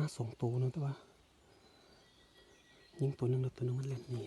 มา2 ตัวนึงแต่ว่ายิงตัวนึงแล้วตัวนึงมันเล่นนี่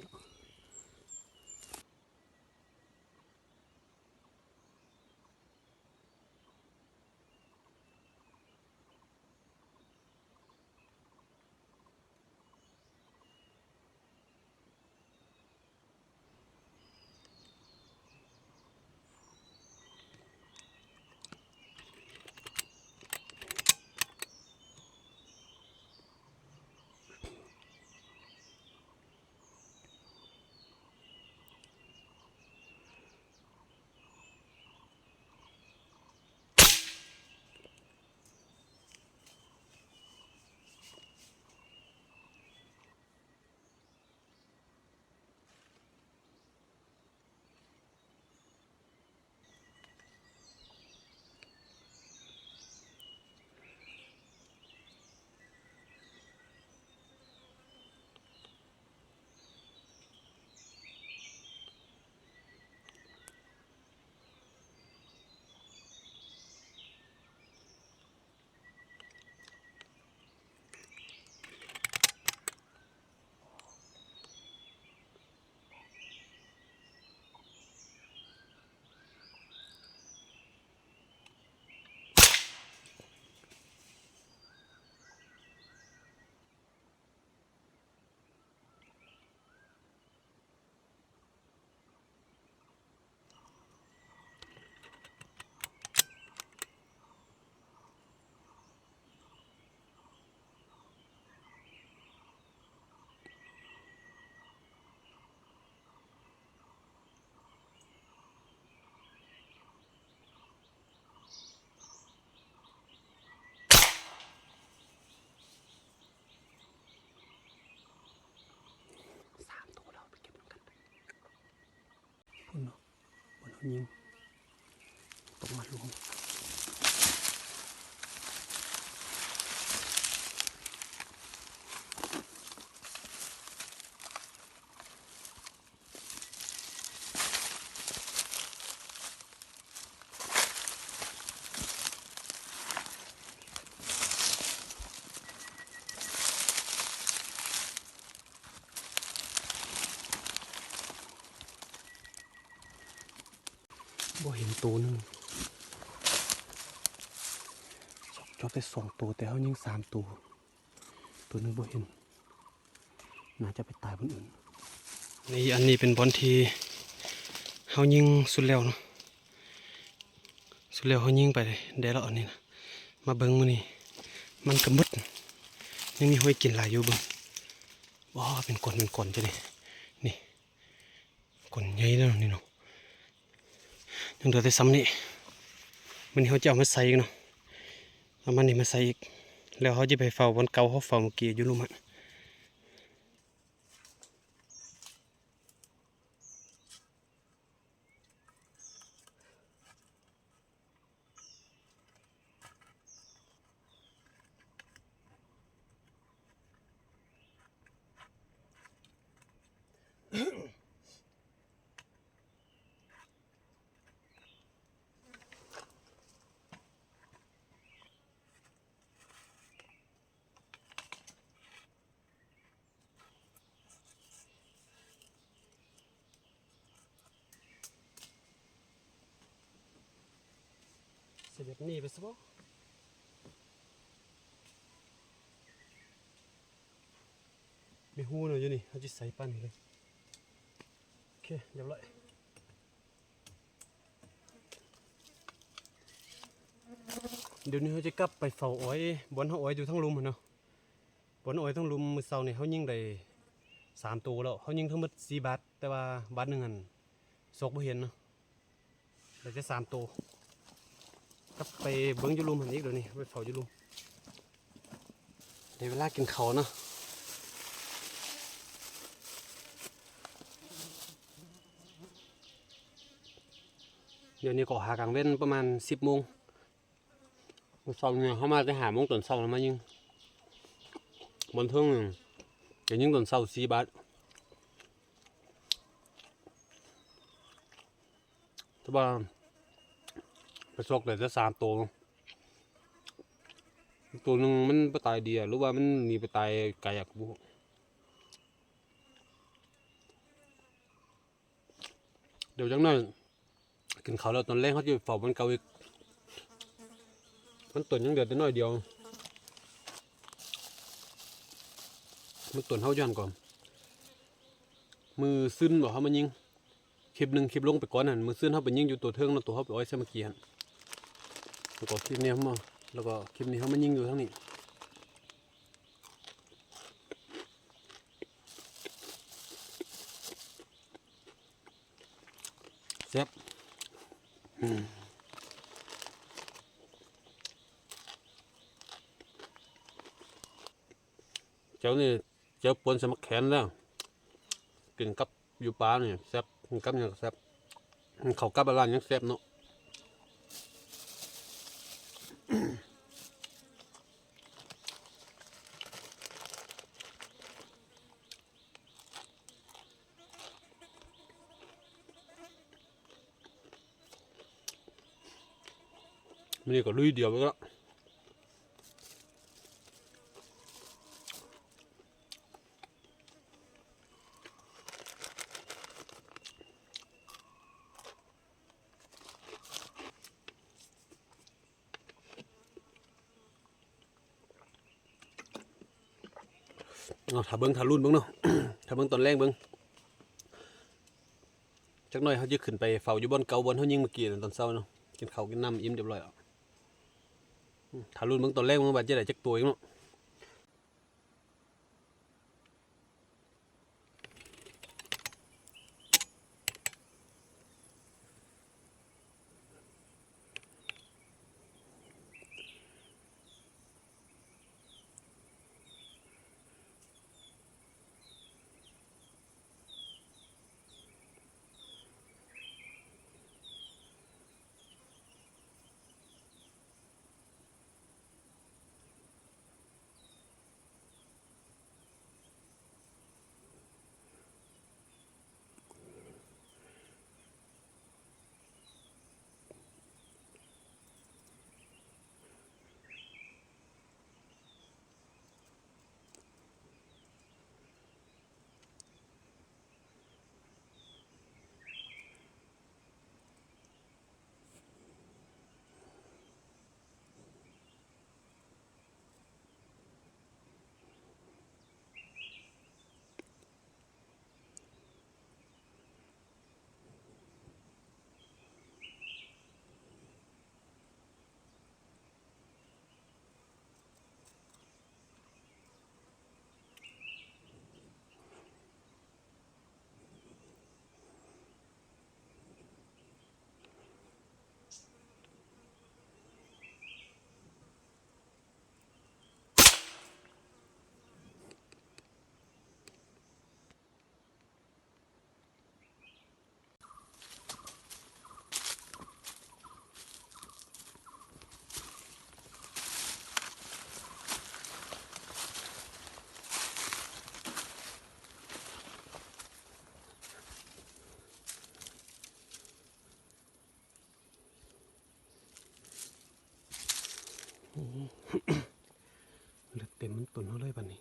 3 ตัวเราไปเก็บกันพุ่นเนาะบนยิงตกมารวมบ่เห็นตัวนึงจอบได้2 ตัวแต่เขายิง3 ตัวตัวนึงบ่เห็นน่าจะไปตายบนอื่นนี่อันนี้เป็นบอลที่เขายิงสุดแล้วเนาะสุดแล้วเขายิงไปได้แล้วอันนี้นะมาเบิ้งมื้อนี้มันกระมึดยังมีห้อยกินหลายอยู่เบิ้งว้าเป็นก้อนจ้ะนี่ก้อนใหญ่แล้วนี่เนาะยังเหลือแต่ซ้ำนี่มันเขาจะเอามาใส่กันเนาะเอามันนี่มาใส่อีกแล้วเขาจะไปเฝ้าบนเก่าเขาเฝ้าเมื่อกี้อยู่รู้มั้ยเสียแบบนี้ไปซะบ่มีหูหน่อยอยู่นี่เขาจะใส่ปั้นเลยโอเคเรียบร้อยเดี๋ยวนี้เขาจะกลับไปเฝ้าอ้อยบนเขาอ้อยอยู่ทั้งลุมเนาะบนอ้อยทั้งลุมมือเสาเนี่ยเขายิงได้3 ตัวแล้วเขายิงทั้งหมด4 บาทแต่ว่าบาทหนึ่งอันซกบ่เห็นเนาะได้แค่3 ตัวกลับไปเบิ้งยูรุมหันอีกเดี๋ยวนี้ไปเฝ้ายูรุมได้เวลากินข้าวเนาะเดี๋ยวนี้ก็หากลางเว้นประมาณ10 โมงมื้อเช้าเนี่ยเขามาได้5 โมงตอนเช้าแล้วมายิงบนเทิงจะยิงตอนเช้า4 บาทแต่ว่าไปซกได้แต่3 ตัว ตัวหนึ่งมันไปตายเดียหรือว่ามันหนีไปตายไกลอะบุเดี๋ยวจังหน่อยกินเขาวแล้วตอนแรกเขาจะเฝ้ามันเกาอีกมันตัวยังเดือดแต่น้อยเดียวมันตัวเขาย้อนก่อนมือซึ้นบอกเขามันยิงคลิปหนึ่งคลิปลงไปก่อนหันมือซึ้นเขาไปยิงอยู่ตัวเทิงแล้วตัวเขาไปอ้อยเสมาเกียนแล้วก็คลิปนี้เขามาแล้วก็คลิปนี้เขามันยิงอยู่ทั้งนี้แซ่บเจ้านี่เจ้าปนสมักแขนแล้วกินกับอยู่ปลาเนี่ยแซ่บกินกับอย่างแซ่บเขากับอะไรยังแซ่บเนาะมันนี่ก็ลุยเดียวไปแล้วถ้าเบิ้งถ้ารุ่นเบิ้งเนาะ ถ้าเบิ้งตอนแรกเบิ้งจักหน่อยเขาจะขึ้นไปเฝ้าอยู่บนเก่าบนเขายิงเมื่อกี้ตอนเช้าเนาะกินข้าวกินน้ำอิ่มเรียบร้อยแล้วถ้ารุ่นเบิ้งตอนแรกมันบาดเจ็บได้จักตัวเองเนาะเลือดเต็มมันตุนเขาเลยบัดนี้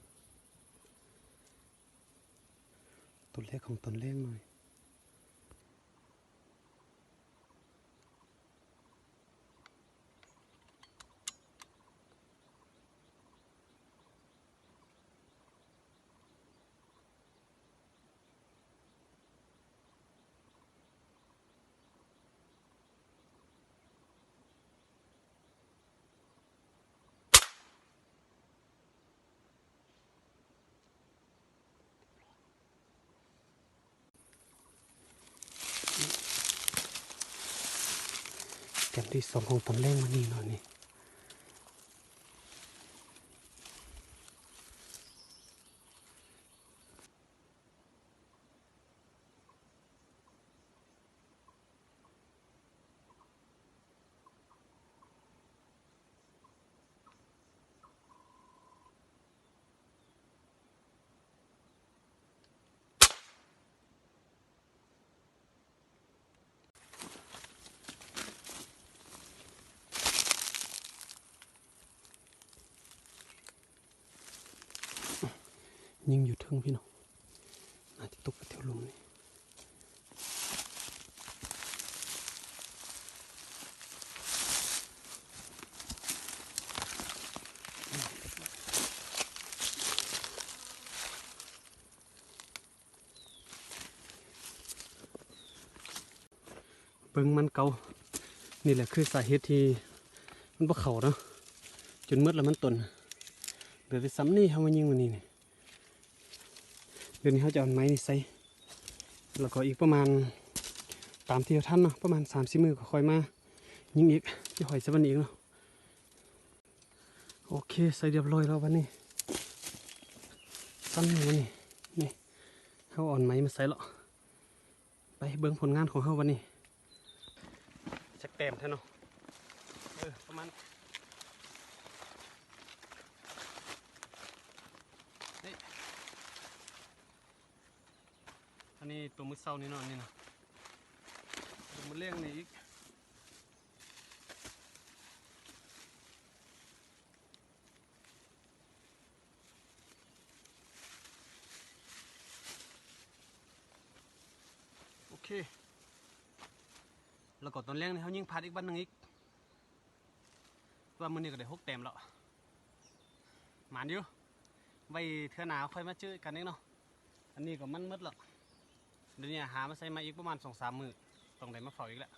ตัวแรกของตอนแรกหน่อยแกมที่สองของตอนแรกมานี่หน่อยนี่ ยิงอยู่ทึ่งพี่น้องอาจจะตกไปแถวลมนี่เบิ่งมันเก่านี่แหละคือสาเหตุที่มันบ่เข้าเนาะจนมืดแล้วมันตนเดี๋ยวไปซ้ำนี่เขามายิงวันนี้นี่เดี๋ยวนี้เขาจะเอาไม้นี่ใส่แล้วก็อีกประมาณตามที่ท่านเนาะประมาณ30 มื้อก็ค่อยมายิงอีกที่หอยสักวันอีกเนาะโอเคใส่เรียบร้อยแล้ววันนี้สั้นวันนี้นี่เขาอ่อนไม้มาใส่แล้วไปเบิ่งผลงานของเขาวันนี้จักเต็มแท้เนาะประมาณอันนี้ตัวมือเศร้านี่เนาะนี่นะตัวมือเลี้ยงนี่อีกโอเคแล้วก็ตอนแรกนี่เขายิงพัดอีกบ้านหนึ่งอีกว่ามือนี่ก็ได้6 แต้มแล้วหมานอยู่ไว้เทื่อหนาวค่อยมาเจอกันเองเนาะอันนี้ก็มันมืดแล้วเดี๋ยวนี้หามาใส่มาอีกประมาณ2-3 มื้อต้องได้มาเฝ้าอีกแล้ว